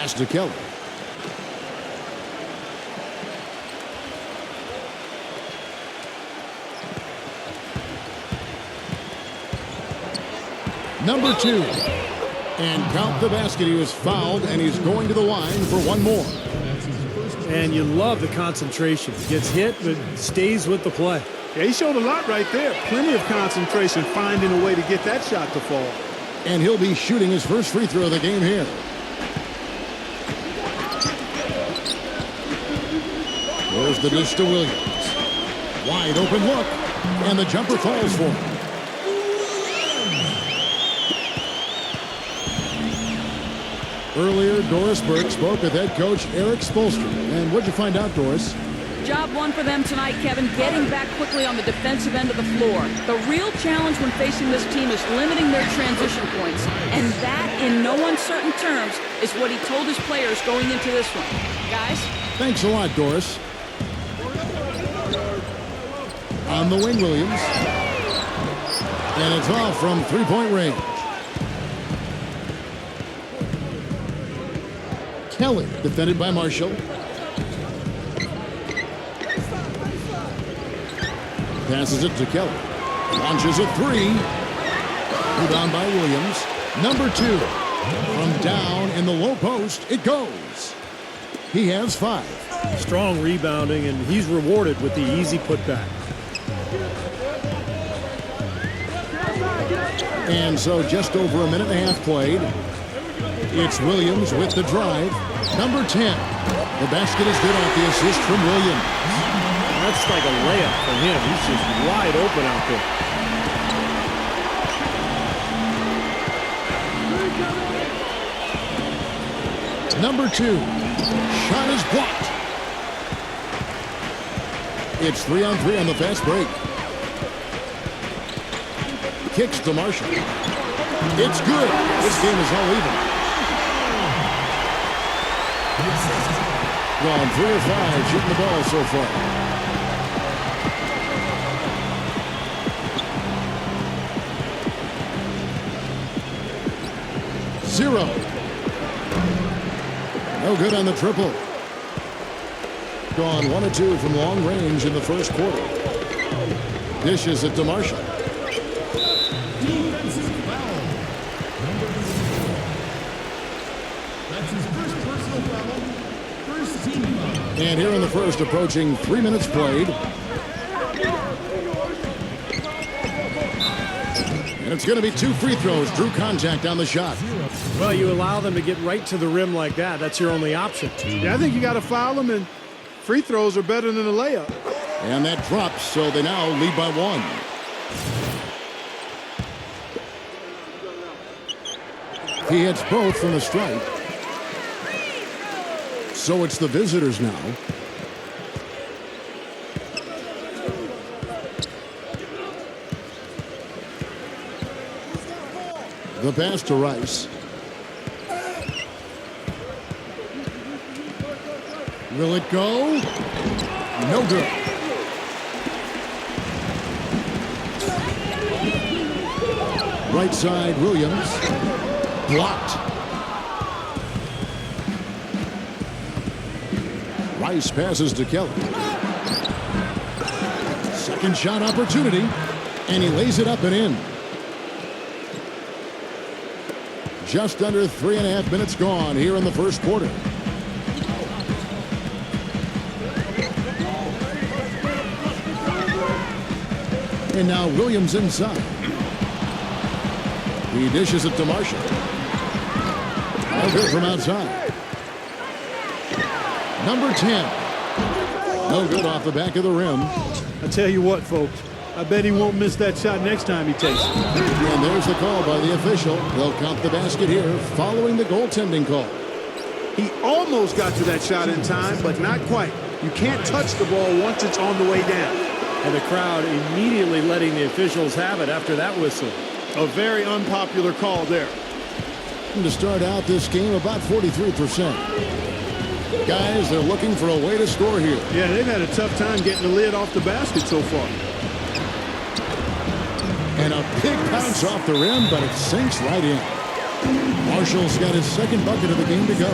Pass to Kelly. Number 2. And count the basket. He was fouled, and he's going to the line for one more. And you love the concentration. Gets hit, but stays with the play. Yeah, he showed a lot right there. Plenty of concentration, finding a way to get that shot to fall. And he'll be shooting his first free throw of the game here. There's the dish to Williams. Wide open look. And the jumper falls for him. Earlier, Doris Burke spoke with head coach Eric Spoelstra. And what'd you find out, Doris? Job one for them tonight, Kevin, getting back quickly on the defensive end of the floor. The real challenge when facing this team is limiting their transition points. And that, in no uncertain terms, is what he told his players going into this one. Guys? Thanks a lot, Doris. On the wing, Williams. And it's off from three-point range. Kelly, defended by Marshall. Passes it to Kelly. Launches a three. Rebound by Williams. Number 2. From down in the low post, it goes. He has 5. Strong rebounding, and he's rewarded with the easy putback. And so just over a minute and a half played. It's Williams with the drive. Number 10. The basket is good off the assist from Williams. That's like a layup for him. He's just wide open out there. Number 2. Shot is blocked. It's 3-on-3 on the fast break. Kicks to Marshall. It's good. This game is all even. Gone 3 of 5 shooting the ball so far. Zero. No good on the triple. Gone 1 of 2 from long range in the first quarter. Dishes it to Marshall. And here in the first, approaching 3 minutes played. And it's going to be 2 free throws. Drew contact on the shot. Well, you allow them to get right to the rim like that. That's your only option. Yeah, I think you got to foul them, and free throws are better than a layup. And that drops, so they now lead by 1. He hits both from the stripe. So it's the visitors now. The pass to Rice. Will it go? No good. Right side, Williams. Blocked. Rice passes to Kelly. Second shot opportunity. And he lays it up and in. Just under 3.5 minutes gone here in the first quarter. And now Williams inside. He dishes it to Marshall. No good from outside. Number 10. No good off the back of the rim. I tell you what, folks. I bet he won't miss that shot next time he takes it. And there's the call by the official. They'll count the basket here following the goaltending call. He almost got to that shot in time, but not quite. You can't touch the ball once it's on the way down. And the crowd immediately letting the officials have it after that whistle. A very unpopular call there. And to start out this game, about 43%. Guys, they're looking for a way to score here. Yeah, they've had a tough time getting the lid off the basket so far. And a big bounce off the rim, but it sinks right in. Marshall's got his second bucket of the game to go.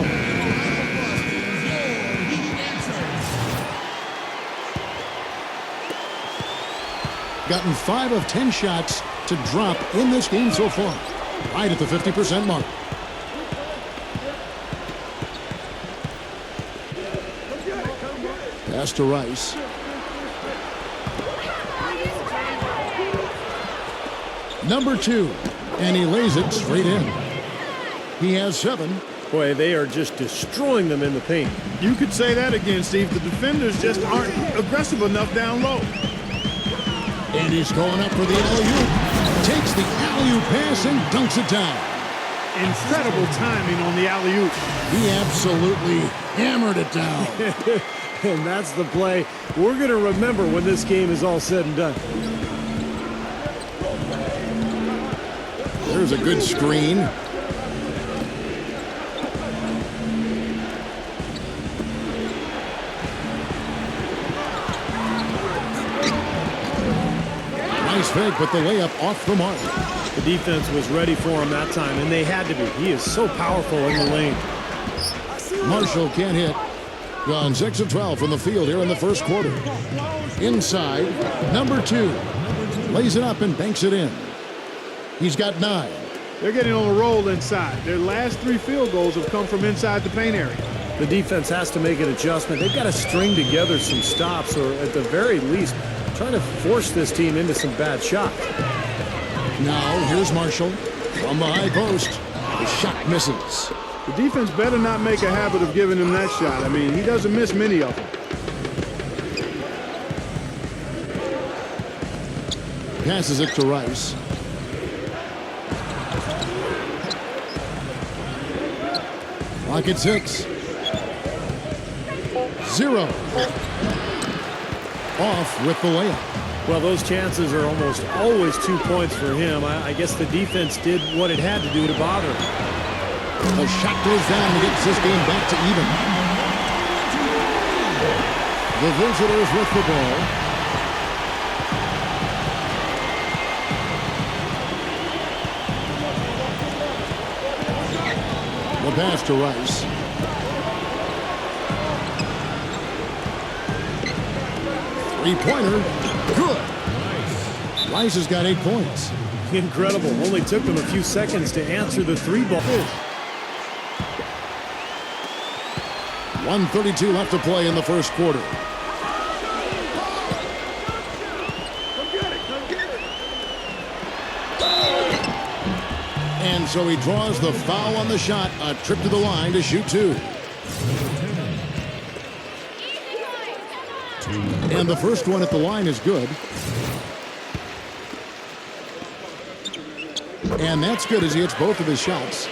Gotten 5 of 10 shots to drop in this game so far. Right at the 50% mark. Pass to Rice. Number 2. And he lays it straight in. He has 7. Boy, they are just destroying them in the paint. You could say that again, Steve. The defenders just aren't aggressive enough down low. And he's going up for the alley-oop. Takes the alley-oop pass and dunks it down. Incredible timing on the alley-oop. He absolutely hammered it down. And that's the play we're going to remember when this game is all said and done. There's a good screen. Nice fake, but the layup off the mark. The defense was ready for him that time, and they had to be. He is so powerful in the lane. Marshall can't hit. Gone 6 of 12 from the field here in the first quarter. Inside, number 2. Lays it up and banks it in. He's got 9. They're getting on a roll inside. Their last 3 field goals have come from inside the paint area. The defense has to make an adjustment. They've got to string together some stops, or at the very least, trying to force this team into some bad shots. Now, here's Marshall from the high post. The shot misses. The defense better not make a habit of giving him that shot. I mean, he doesn't miss many of them. Passes it to Rice. Clock at 6. 0. Off with the layup. Well, those chances are almost always 2 points for him. I guess the defense did what it had to do to bother him. The shot goes down and gets this game back to even. The visitors with the ball. The pass to Rice. Three-pointer. Good. Rice has got 8 points. Incredible. Only took them a few seconds to answer the 3-ball. 1:32 left to play in the first quarter. And so he draws the foul on the shot. A trip to the line to shoot 2. And the first one at the line is good. And that's good as he hits both of his shots.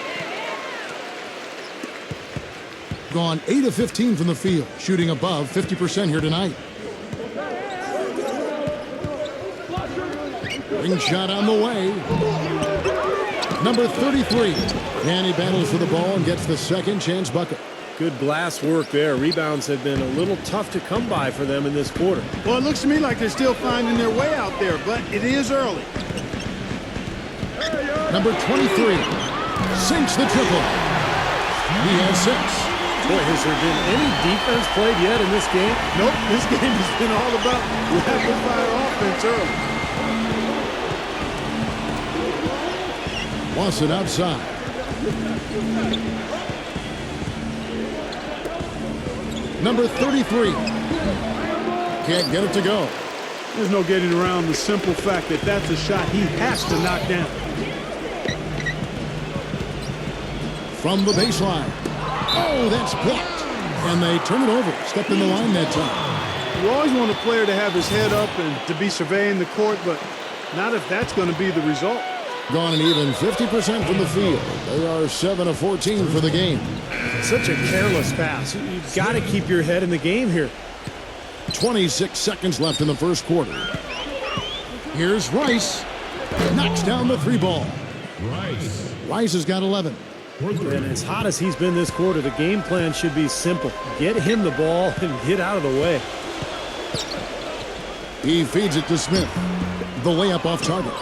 Gone 8 of 15 from the field, shooting above 50% here tonight. Ring shot on the way. Number 33. And he battles for the ball and gets the second chance bucket. Good glass work there. Rebounds have been a little tough to come by for them in this quarter. Well, it looks to me like they're still finding their way out there, but it is early. Number 23 sinks the triple. He has 6. Boy, has there been any defense played yet in this game? Nope, this game has been all about rapid-fire offense early. Wants it outside. Number 33 can't get it to go. There's no getting around the simple fact that that's a shot he has to knock down. From the baseline. Oh, that's blocked. And they turn it over. Stepped in the line that time. You always want a player to have his head up and to be surveying the court, but not if that's going to be the result. Gone an even 50% from the field. They are 7 of 14 for the game. Such a careless pass. You've got to keep your head in the game here. 26 seconds left in the first quarter. Here's Rice. Knocks down the 3-ball. Rice has got 11. And as hot as he's been this quarter, the game plan should be simple. Get him the ball and get out of the way. He feeds it to Smith. The layup off target.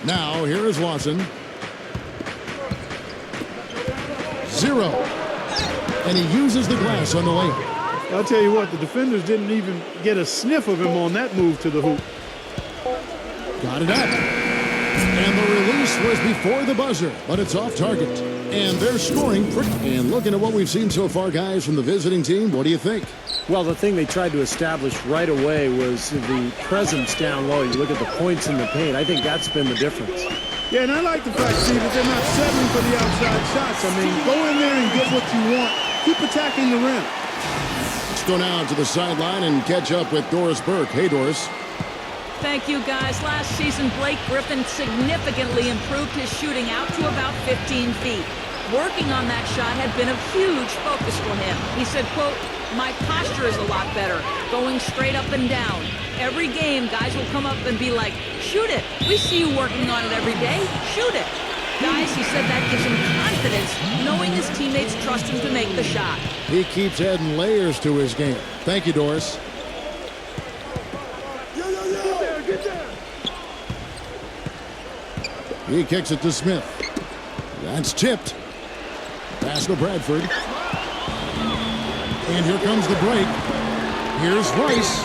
Now, here is Lawson. 0. And he uses the glass on the layup. I'll tell you what, the defenders didn't even get a sniff of him on that move to the hoop. Got it up. And the release was before the buzzer, but it's off target. And they're scoring pretty. And looking at what we've seen so far, guys, from the visiting team, what do you think? Well, the thing they tried to establish right away was the presence down low. You look at the points in the paint. I think that's been the difference. Yeah, and I like the fact, Steve, that they're not settling for the outside shots. I mean, go in there and get what you want. Keep attacking the rim. Let's go now to the sideline and catch up with Doris Burke. Hey, Doris. Thank you, guys. Last season, Blake Griffin significantly improved his shooting out to about 15 feet. Working on that shot had been a huge focus for him. He said, quote, "My posture is a lot better, going straight up and down. Every game, guys will come up and be like, shoot it. We see you working on it every day. Shoot it." Guys, he said that gives him confidence, knowing his teammates trust him to make the shot. He keeps adding layers to his game. Thank you, Doris. He kicks it to Smith. That's tipped. Pass to Bradford. And here comes the break. Here's Rice.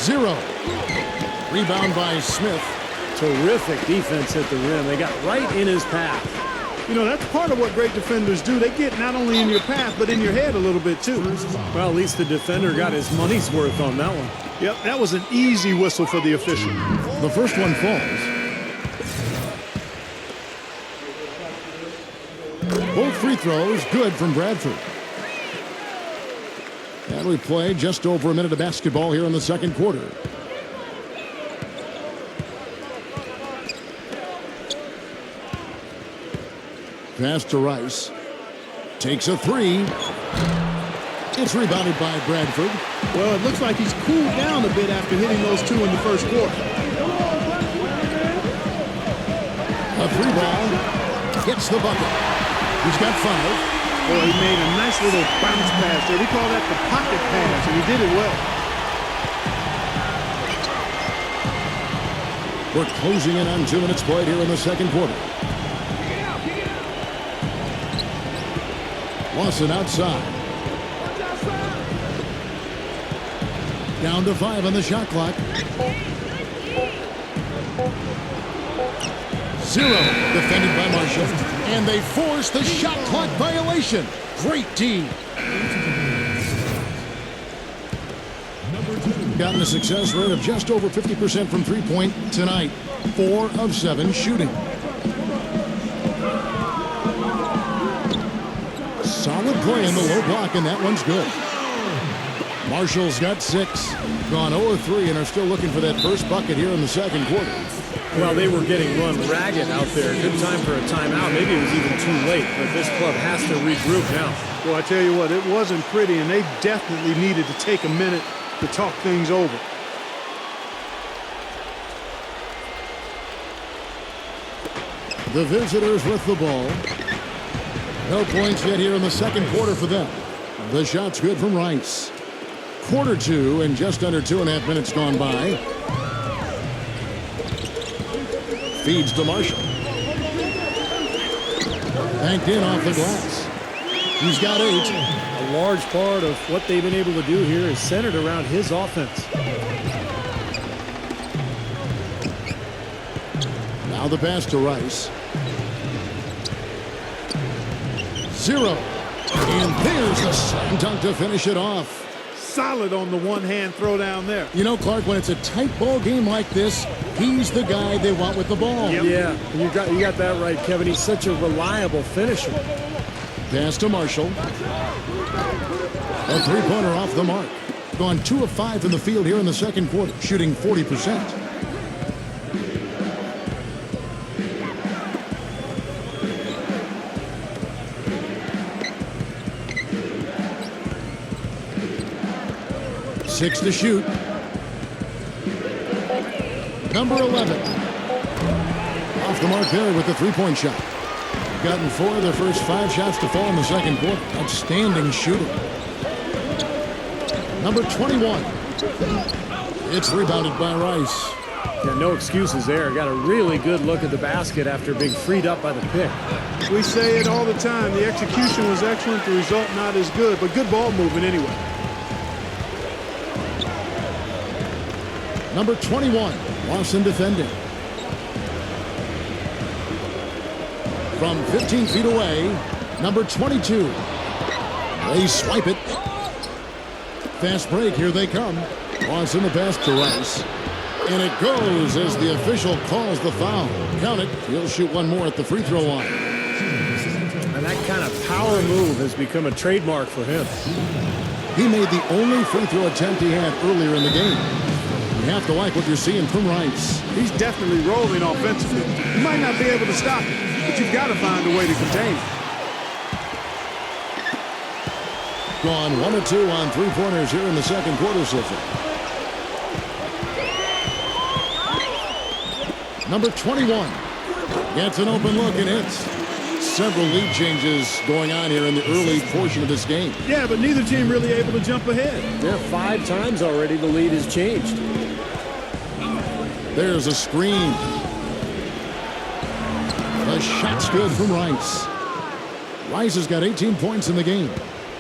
0. Rebound by Smith. Terrific defense at the rim. They got right in his path. You know, that's part of what great defenders do. They get not only in your path, but in your head a little bit, too. Well, at least the defender got his money's worth on that one. Yep, that was an easy whistle for the official. The first one falls. Both free throws good from Bradford. And we played just over a minute of basketball here in the second quarter. Pass to Rice. Takes a 3. It's rebounded by Bradford. Well, it looks like he's cooled down a bit after hitting those 2 in the first quarter. A 3-ball. Gets the bucket. He's got 5. Boy, he made a nice little bounce pass there. We call that the pocket pass, and he did it well. We're closing in on 2 minutes played here in the second quarter. Lawson outside. Down to 5 on the shot clock. 0 defended by Marshall. And they force the shot clock violation. Great D. Gotten a success rate of just over 50% from three-point tonight. 4 of 7 shooting. Solid play in the low block, and that one's good. Marshall's got 6. Gone 0-3 and are still looking for that first bucket here in the second quarter. Well, they were getting run ragged out there. Good time for a timeout. Maybe it was even too late, but this club has to regroup now. Well, I tell you what, it wasn't pretty, and they definitely needed to take a minute to talk things over. The visitors with the ball. No points yet here in the second quarter for them. The shot's good from Rice. Quarter 2 and just under 2.5 minutes gone by. Feeds to Marshall. Banked in off the glass. He's got 8. A large part of what they've been able to do here is centered around his offense. Now the pass to Rice. 0. And there's the slam dunk to finish it off. Solid on the one-hand throw down there. You know, Clark, when it's a tight ball game like this, he's the guy they want with the ball. Yep. Yeah, you got that right, Kevin. He's such a reliable finisher. Pass to Marshall. A three-pointer off the mark. Gone 2 of 5 from the field here in the second quarter, shooting 40%. Six to shoot. Number 11. Off the mark there with the three-point shot. Gotten 4 of their first 5 shots to fall in the second quarter. Outstanding shooting. Number 21. It's rebounded by Rice. Yeah, no excuses there. Got a really good look at the basket after being freed up by the pick. We say it all the time. The execution was excellent. The result not as good, but good ball movement anyway. Number 21, Lawson defending. From 15 feet away, number 22. They swipe it. Fast break, here they come. Lawson the pass to Rice. And it goes as the official calls the foul. Count it. He'll shoot one more at the free throw line. And that kind of power move has become a trademark for him. He made the only free throw attempt he had earlier in the game. You have to like what you're seeing from Rice. He's definitely rolling offensively. You might not be able to stop him, but you've got to find a way to contain him. Gone 1 of 2 on three-pointers here in the second quarter so far. Number 21 gets an open look and hits. Several lead changes going on here in the early portion of this game. Yeah, but neither team really able to jump ahead. Yeah, 5 times already the lead has changed. There's a screen. The shot's good from Rice. Rice has got 18 points in the game.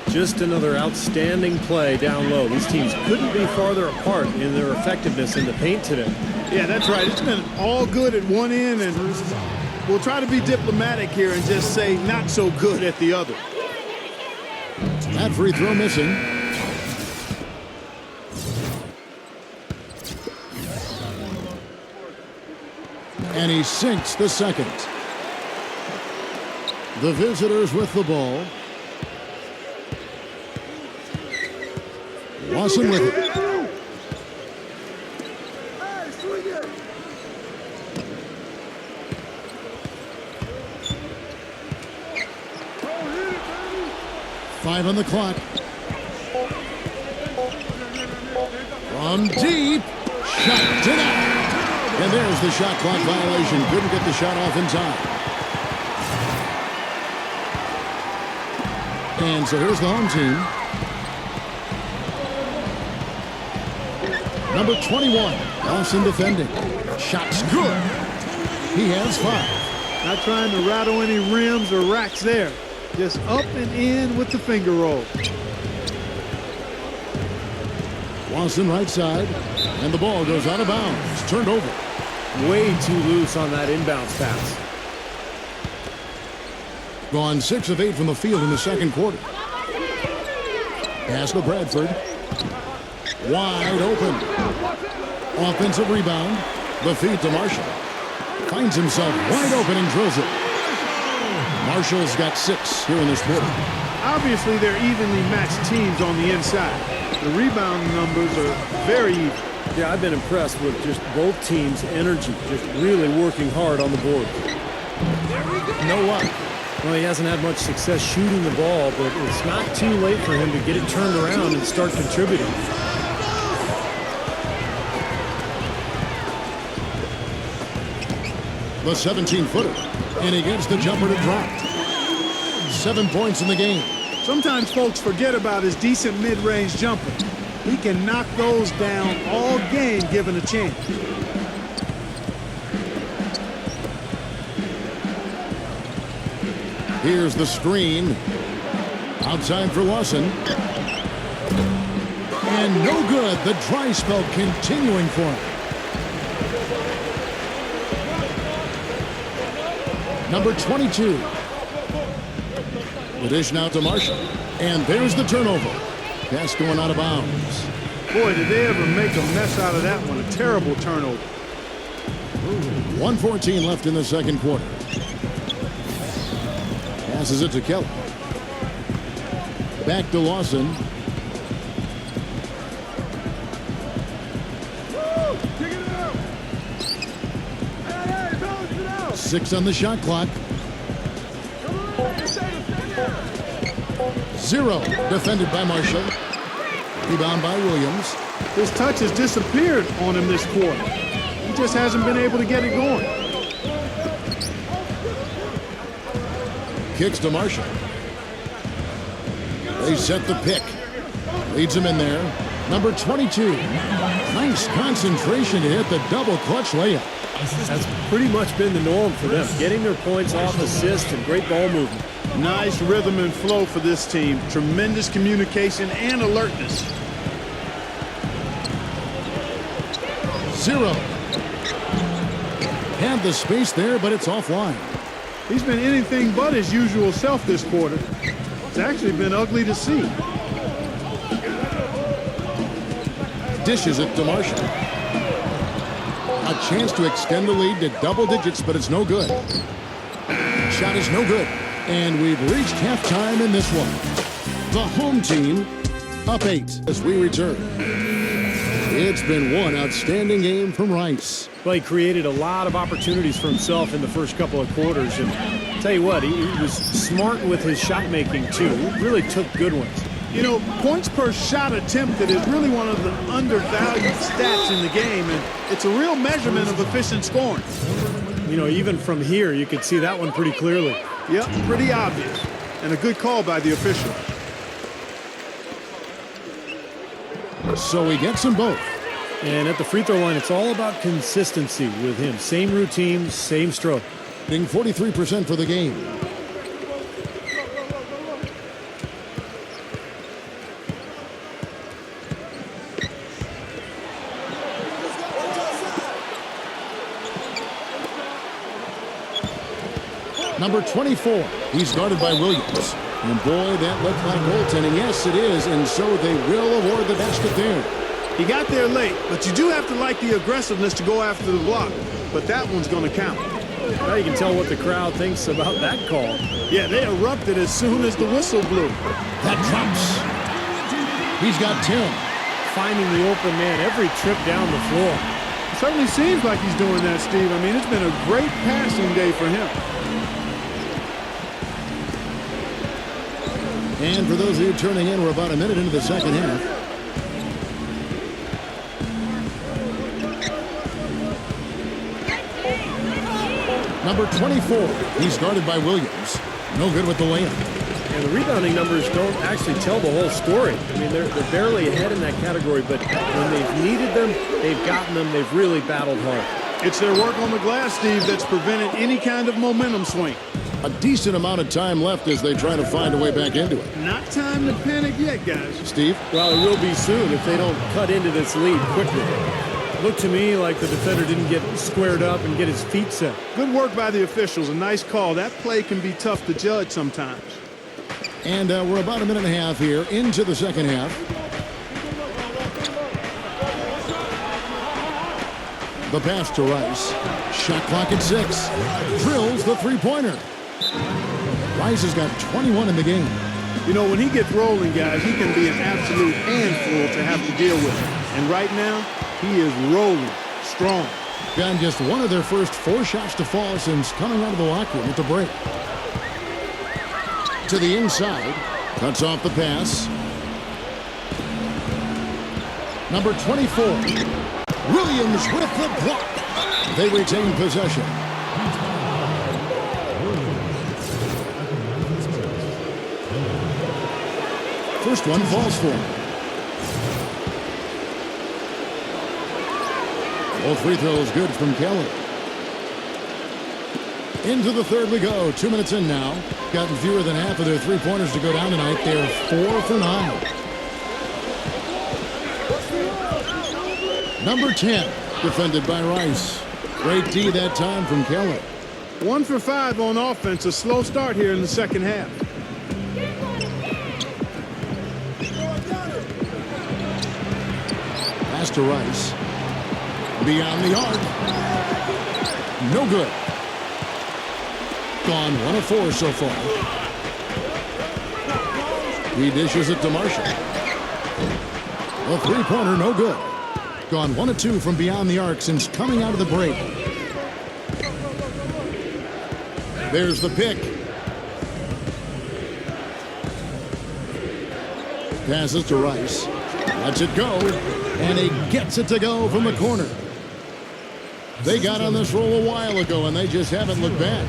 Just another outstanding play down low. These teams couldn't be farther apart in their effectiveness in the paint today. Yeah, that's right. It's been all good at one end, and we'll try to be diplomatic here and just say not so good at the other. That free throw missing. And he sinks the second. The visitors with the ball. Lawson with it. Five on the clock. From deep. Shot denied. And there's the shot clock violation. Couldn't get the shot off in time. And so here's the home team. Number 21, Lawson defending. Shot's good. He has 5. Not trying to rattle any rims or racks there. Just up and in with the finger roll. Lawson right side. And the ball goes out of bounds. Turned over. Way too loose on that inbounds pass. Gone 6 of 8 from the field in the second quarter. Pass to Bradford. Wide open. Offensive rebound. The feed to Marshall. Finds himself wide open and drills it. Marshall's got 6 here in this quarter. Obviously, they're evenly matched teams on the inside. The rebound numbers are very even. Yeah, I've been impressed with just both teams' energy, just really working hard on the board. No luck. Well, he hasn't had much success shooting the ball, but it's not too late for him to get it turned around and start contributing. The 17-footer. And he gets the jumper to drop. 7 points in the game. Sometimes folks forget about his decent mid-range jumper. He can knock those down all game given a chance. Here's the screen. Outside for Lawson. And no good. The dry spell continuing for him. Number 22. The dish now to Marshall. And there's the turnover. Pass going out of bounds. Boy, did they ever make a mess out of that one. A terrible turnover. 1:14 left in the second quarter. Passes it to Kelly. Back to Lawson. Six on the shot clock. 0 defended by Marshall. Rebound by Williams. His touch has disappeared on him this quarter. He just hasn't been able to get it going. Kicks to Marshall. They set the pick. Leads him in there. Number 22. Nice concentration to hit the double clutch layup. That's pretty much been the norm for them, getting their points off assists and great ball movement. Nice rhythm and flow for this team. Tremendous communication and alertness. 0. Had the space there, but it's offline. He's been anything but his usual self this quarter. It's actually been ugly to see. Dishes it to Marshall. A chance to extend the lead to double digits, but it's no good. Shot is no good. And we've reached halftime in this one. The home team up 8 as we return. It's been one outstanding game from Rice. Well, he created a lot of opportunities for himself in the first couple of quarters. And I'll tell you what, he was smart with his shot making, too. He really took good ones. You know, points per shot attempted is really one of the undervalued stats in the game, and it's a real measurement of efficient scoring. You know, even from here, you could see that one pretty clearly. Yep, pretty obvious, and a good call by the official. So he gets them both. And at the free throw line, it's all about consistency with him. Same routine, same stroke. Being 43% for the game. Number 24, he's guarded by Williams. And boy, that looked like goaltending. Yes, it is, and so they will award the basket there. He got there late, but you do have to like the aggressiveness to go after the block. But that one's going to count. Now you can tell what the crowd thinks about that call. Yeah, they erupted as soon as the whistle blew. That drops. He's got 10. Finding the open man every trip down the floor. It certainly seems like he's doing that, Steve. I mean, it's been a great passing day for him. And for those of you turning in, we're about a minute into the second half. Number 24, he's guarded by Williams. No good with the layup. And the rebounding numbers don't actually tell the whole story. I mean, they're barely ahead in that category, but when they've needed them, they've gotten them. They've really battled hard. It's their work on the glass, Steve, that's prevented any kind of momentum swing. A decent amount of time left as they try to find a way back into it. Not time to panic yet, guys. Steve? Well, it will be soon if they don't cut into this lead quickly. It looked to me like the defender didn't get squared up and get his feet set. Good work by the officials. A nice call. That play can be tough to judge sometimes. And we're about a minute and a half here into the second half. The pass to Rice. Shot clock at 6. Drills the three-pointer. Rice has got 21 in the game. You know, when he gets rolling, guys, he can be an absolute handful to have to deal with. And right now, he is rolling strong. Gotten just one of their first 4 shots to fall since coming out of the locker room at the break. To the inside. Cuts off the pass. Number 24. Williams with the block. They retain possession. First one falls for him. Both free throws good from Kelly. Into the third we go. 2 minutes in now. Gotten fewer than half of their three-pointers to go down tonight. They're 4 for 9. Number 10, defended by Rice. Great D that time from Kelly. 1 for 5 on offense. A slow start here in the second half. Pass to Rice. Beyond the arc. No good. Gone 1 of 4 so far. He dishes it to Marshall. A three-pointer, no good. Gone 1 of 2 from beyond the arc since coming out of the break. There's the pick. Passes to Rice. Lets it go. And he gets it to go from the corner. They got on this roll a while ago, and they just haven't looked back.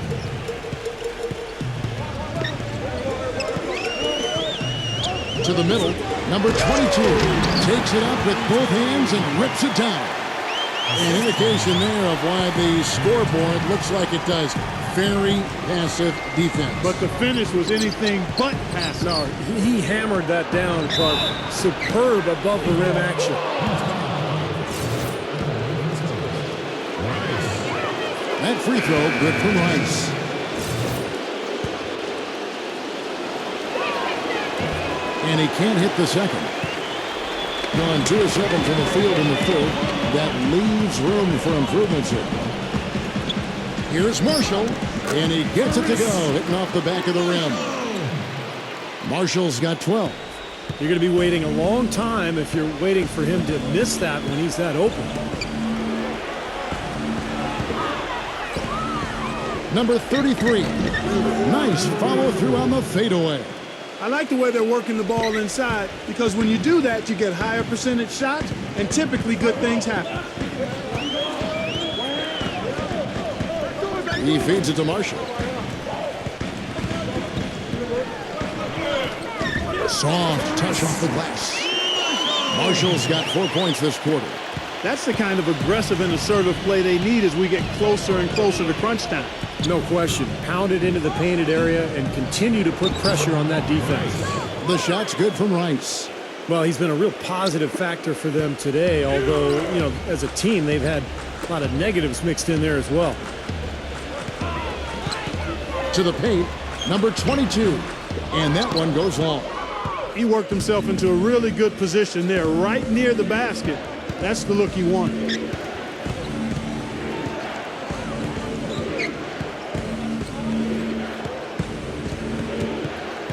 To the middle, number 22 takes it up with both hands and rips it down. An indication there of why the scoreboard looks like it does. Very passive defense. But the finish was anything but passive. No, he hammered that down, Clark. Superb above the rim action. That free throw, good from Rice. And he can't hit the second. Gone 2 of 7 from the field in the third. That leaves room for improvements here. Here's Marshall, and he gets it to go, hitting off the back of the rim. Marshall's got 12. You're going to be waiting a long time if you're waiting for him to miss that when he's that open. Number 33. Nice follow through on the fadeaway. I like the way they're working the ball inside because when you do that, you get higher percentage shots and typically good things happen. He feeds it to Marshall. Soft touch off the glass. Marshall's got 4 points this quarter. That's the kind of aggressive and assertive play they need as we get closer and closer to crunch time. No question. Pound it into the painted area and continue to put pressure on that defense. The shot's good from Rice. Well, he's been a real positive factor for them today, although, you know, as a team, they've had a lot of negatives mixed in there as well. To the paint, number 22. And that one goes long. He worked himself into a really good position there, right near the basket. That's the look he wanted.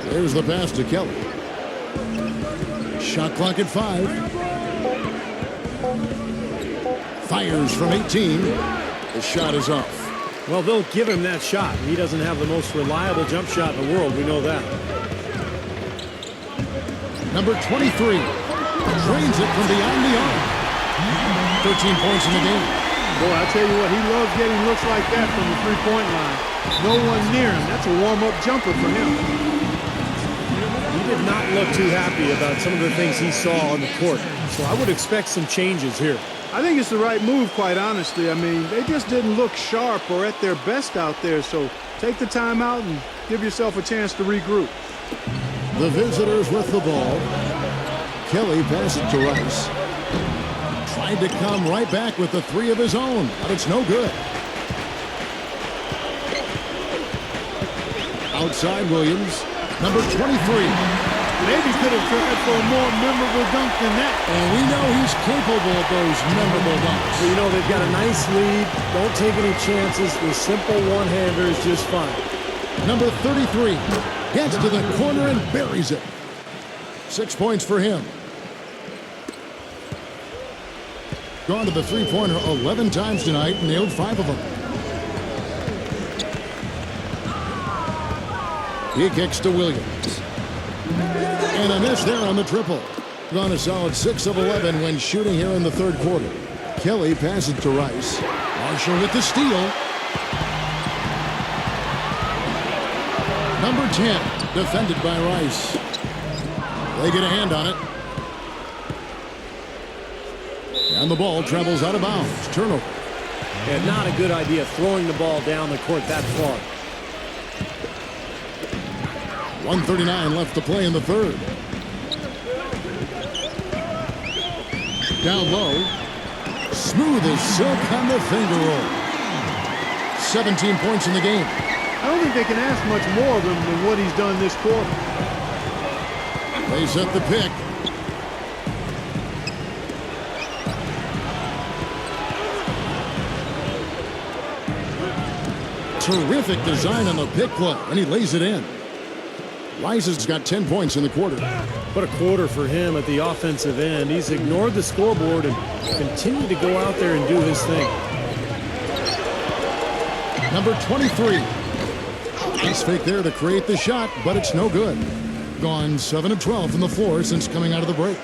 There's the pass to Kelly. Shot clock at 5. Fires from 18. The shot is off. Well, they'll give him that shot. He doesn't have the most reliable jump shot in the world. We know that. Number 23 drains it from beyond the arc. 13 points in the game. Boy, I tell you what, he loves getting looks like that from the three-point line. No one near him. That's a warm-up jumper for him. He did not look too happy about some of the things he saw on the court. So I would expect some changes here. I think it's the right move, quite honestly. I mean, they just didn't look sharp or at their best out there. So take the time out and give yourself a chance to regroup. The visitors with the ball. Kelly passes to Rice. Tried to come right back with the three of his own, but it's no good. Outside Williams, number 23. Maybe could have tried for a more memorable dunk than that. And we know he's capable of those memorable dunks. But, you know, they've got a nice lead. Don't take any chances. The simple one-hander is just fine. Number 33 gets to the corner and buries it. 6 points for him. Gone to the three-pointer 11 times tonight, nailed 5 of them. He kicks to Williams. And a miss there on the triple. Gone a solid 6 of 11 when shooting here in the third quarter. Kelly passes to Rice. Marshall with the steal. Number 10, defended by Rice. They get a hand on it. And the ball travels out of bounds. Turnover. And not a good idea throwing the ball down the court that far. 1:39 left to play in the third. Down low. Smooth as silk on the finger roll. 17 points in the game. I don't think they can ask much more of him than what he's done this quarter. They set the pick. Terrific design on the pick play, and he lays it in. Rice has got 10 points in the quarter. What a quarter for him at the offensive end. He's ignored the scoreboard and continued to go out there and do his thing. Number 23. Nice fake there to create the shot, but it's no good. Gone 7 of 12 from the floor since coming out of the break.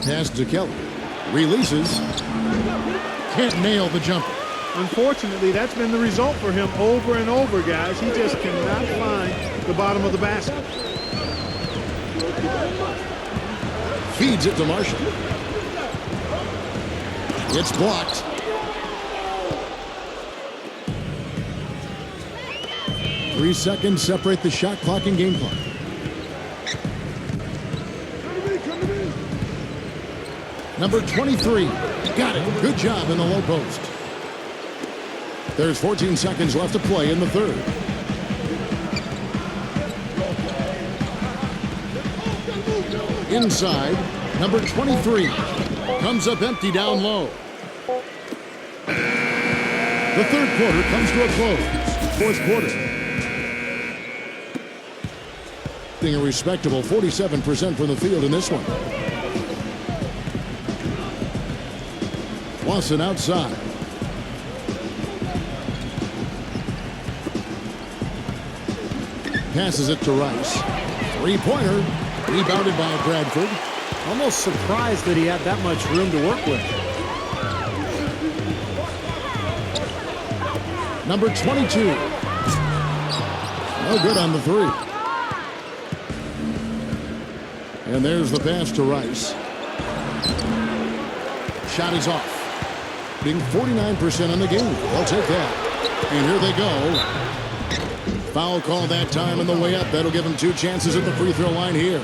Pass to Kelly. Releases. Can't nail the jumper. Unfortunately, that's been the result for him over and over, guys. He just cannot find the bottom of the basket. Feeds it to Marshall. It's blocked. Three seconds separate the shot clock and game clock. Number 23. Got it. Good job in the low post. There's 14 seconds left to play in the third. Inside, number 23. Comes up empty down low. The third quarter comes to a close. Fourth quarter. A respectable 47% from the field in this one. Lawson outside. Passes it to Rice. Three-pointer. Rebounded by Bradford. Almost surprised that he had that much room to work with. Number 22. No good on the three. And there's the pass to Rice. Shot is off. Being 49% on the game. They'll take that. And here they go. Foul call that time on the way up. That'll give him two chances at the free throw line here.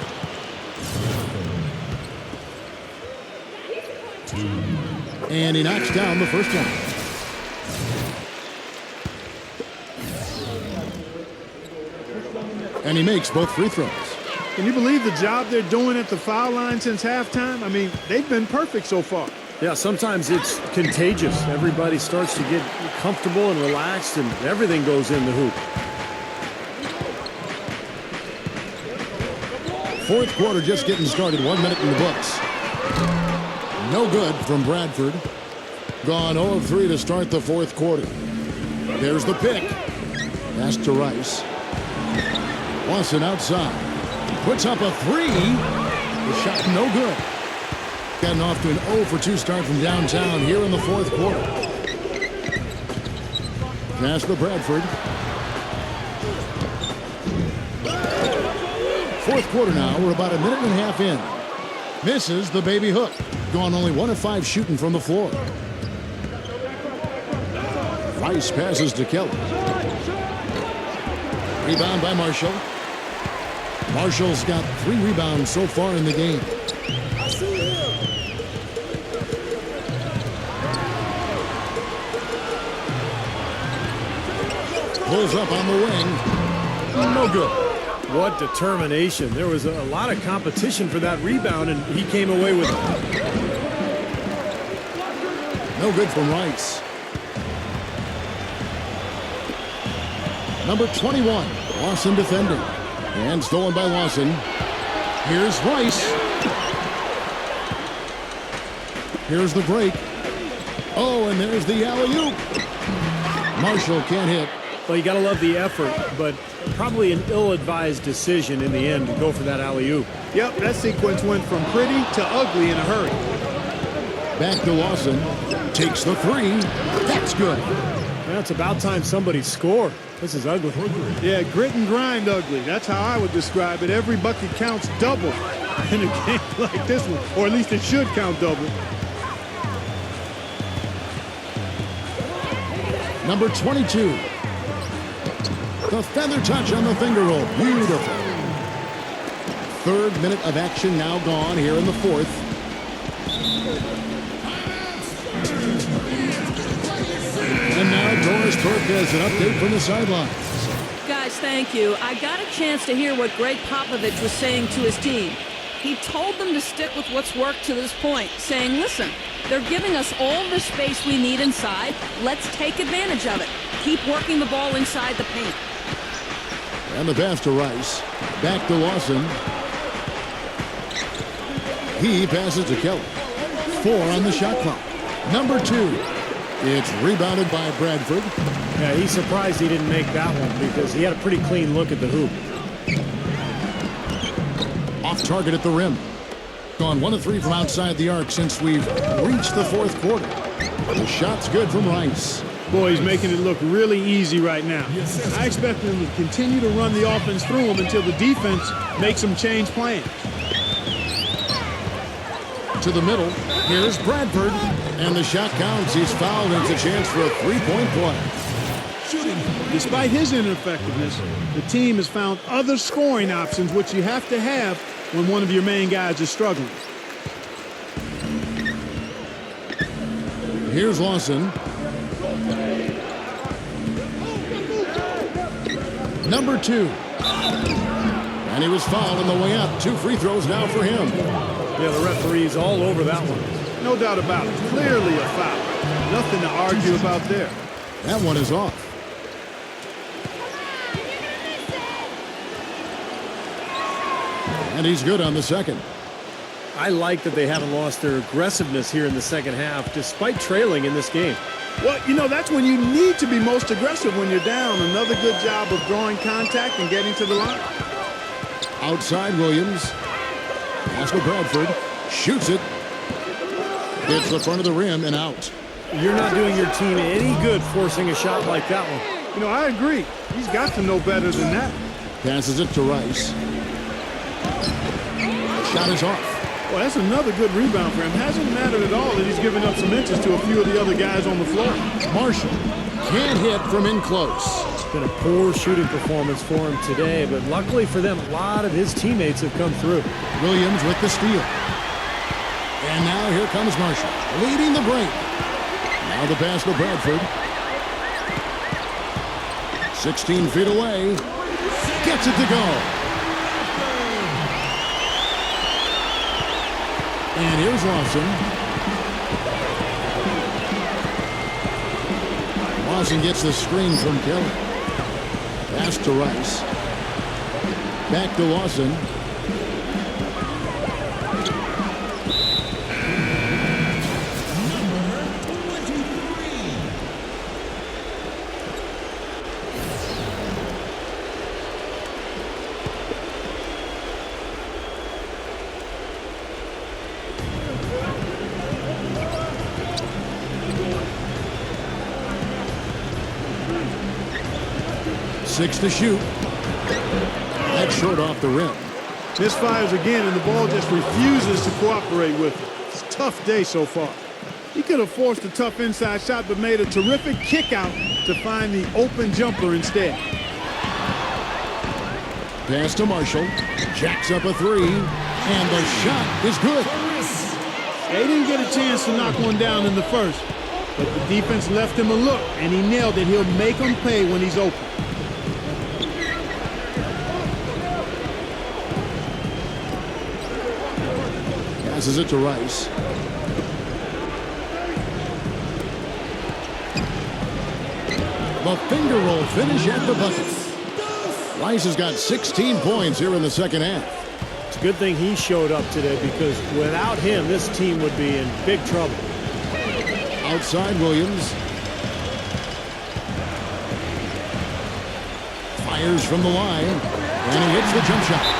And he knocks down the first one. And he makes both free throws. Can you believe the job they're doing at the foul line since halftime? I mean, they've been perfect so far. Yeah, sometimes it's contagious. Everybody starts to get comfortable and relaxed, and everything goes in the hoop. Fourth quarter just getting started. 1 minute in the books. No good from Bradford. Gone 0 of 3 to start the fourth quarter. There's the pick. Pass to Rice. Lawson outside. Puts up a three. The shot no good. Getting off to an 0 for 2 start from downtown here in the fourth quarter. Pass to Bradford. Fourth quarter now. We're about a minute and a half in. Misses the baby hook. Gone only 1 of 5 shooting from the floor. Rice passes to Kelly. Rebound by Marshall. Marshall's got 3 rebounds so far in the game. Pulls up on the wing. No good. What determination. There was a lot of competition for that rebound, and he came away with it. No good from Rice. Number 21, Lawson defending. And stolen by Lawson. Here's Rice. Here's the break. Oh, and there's the alley-oop. Marshall can't hit. Well, you got to love the effort, but probably an ill-advised decision in the end to go for that alley-oop. Yep, that sequence went from pretty to ugly in a hurry. Back to Lawson. Takes the three. That's good. Now it's about time somebody scored. This is ugly. Yeah, grit and grind ugly. That's how I would describe it. Every bucket counts double in a game like this one, or at least it should count double. Number 22. The feather touch on the finger roll. Beautiful. Third minute of action now gone here in the fourth. And now Doris Burke has an update from the sidelines. Guys, thank you. I got a chance to hear what Greg Popovich was saying to his team. He told them to stick with what's worked to this point, saying, listen, they're giving us all the space we need inside. Let's take advantage of it. Keep working the ball inside the paint. And the pass to Rice. Back to Lawson. He passes to Kelly. 4 on the shot clock. Number 2. It's rebounded by Bradford. Yeah, he's surprised he didn't make that one because he had a pretty clean look at the hoop. Off target at the rim. Gone 1 of 3 from outside the arc since we've reached the fourth quarter. The shot's good from Rice. Boy, he's making it look really easy right now. I expect him to continue to run the offense through him until the defense makes him change plans. To the middle, here's Bradford. And the shot counts. He's fouled, and it's a chance for a three-point play. Despite his ineffectiveness, the team has found other scoring options, which you have to have when one of your main guys is struggling. Here's Lawson. Number 2. And he was fouled on the way up. 2 free throws now for him. Yeah, the referee's all over that one. No doubt about it. Clearly a foul. Nothing to argue about there. That one is off. And he's good on the second. I like that they haven't lost their aggressiveness here in the second half, despite trailing in this game. Well, you know, that's when you need to be most aggressive when you're down. Another good job of drawing contact and getting to the line. Outside Williams. Pass to Bradford. Shoots it. Hits the front of the rim and out. You're not doing your team any good forcing a shot like that one. You know, I agree. He's got to know better than that. Passes it to Rice. Shot is off. Well, that's another good rebound for him. Hasn't mattered at all that he's given up some inches to a few of the other guys on the floor. Marshall can't hit from in close. It's been a poor shooting performance for him today, but luckily for them, a lot of his teammates have come through. Williams with the steal. And now here comes Marshall, leading the break. Now the pass to Bradford. 16 feet away. Gets it to go. And here's Lawson. Lawson gets the screen from Kelly. Pass to Rice. Back to Lawson. Six to shoot. That's short off the rim. Misfires again, and the ball just refuses to cooperate with it. It's a tough day so far. He could have forced a tough inside shot, but made a terrific kick out to find the open jumper instead. Pass to Marshall. Jacks up a 3, and the shot is good. They didn't get a chance to knock one down in the first, but the defense left him a look, and he nailed it. He'll make them pay when he's open. Passes it to Rice. The finger roll finish at the bucket. Rice has got 16 points here in the second half. It's a good thing he showed up today, because without him, this team would be in big trouble. Outside Williams. Fires from the line, and he hits the jump shot.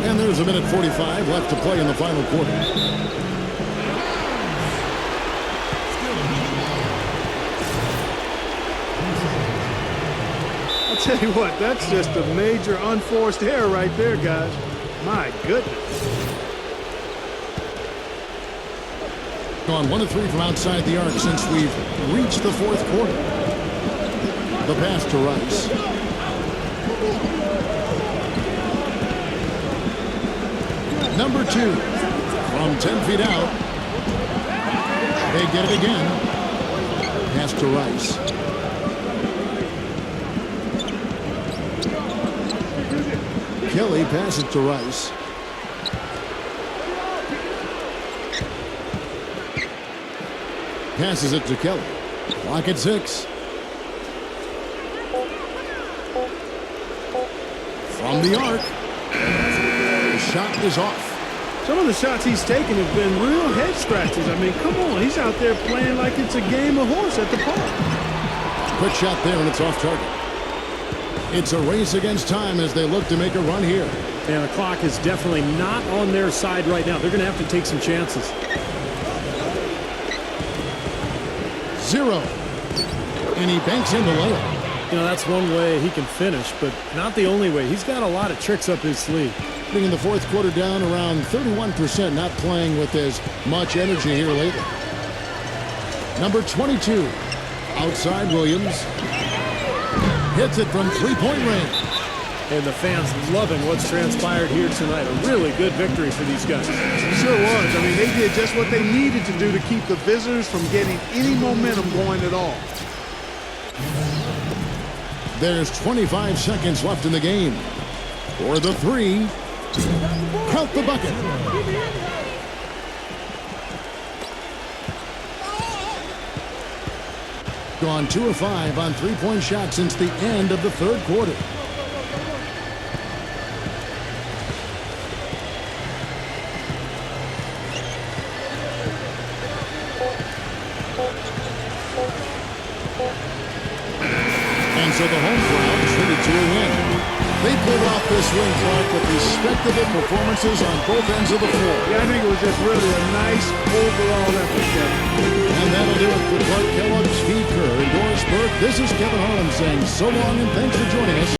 And there's a minute 45 left to play in the final quarter. I'll tell you what, that's just a major unforced error right there, guys. My goodness. Gone 1 of 3 from outside the arc since we've reached the fourth quarter. The pass to Rice. Number 2 from 10 feet out. They get it again. Pass to Rice. Kelly passes to Rice. Passes it to Kelly. Clock at 6. From the arc. The shot is off. Some of the shots he's taken have been real head scratches. I mean, come on. He's out there playing like it's a game of horse at the park. Quick shot there, and it's off target. It's a race against time as they look to make a run here. And the clock is definitely not on their side right now. They're going to have to take some chances. 0. And he banks in the layup. You know, that's one way he can finish, but not the only way. He's got a lot of tricks up his sleeve. Bringing the fourth quarter down around 31%, not playing with as much energy here lately. Number 22, outside Williams. Hits it from three-point range. And the fans loving what's transpired here tonight. A really good victory for these guys. Sure was. I mean, they did just what they needed to do to keep the visitors from getting any momentum going at all. There's 25 seconds left in the game. For the three. Count the bucket. Gone 2 of 5 on three-point shots since the end of the third quarter. And so the home crowd treated to a win. They pulled off this win, Clark, with respectable performances on both ends of the floor. Yeah, I think it was just really a nice overall effort, Kevin. And that'll do it for Clark Kellogg, Steve Kerr, and Doris Burke. This is Kevin Harlan saying so long and thanks for joining us.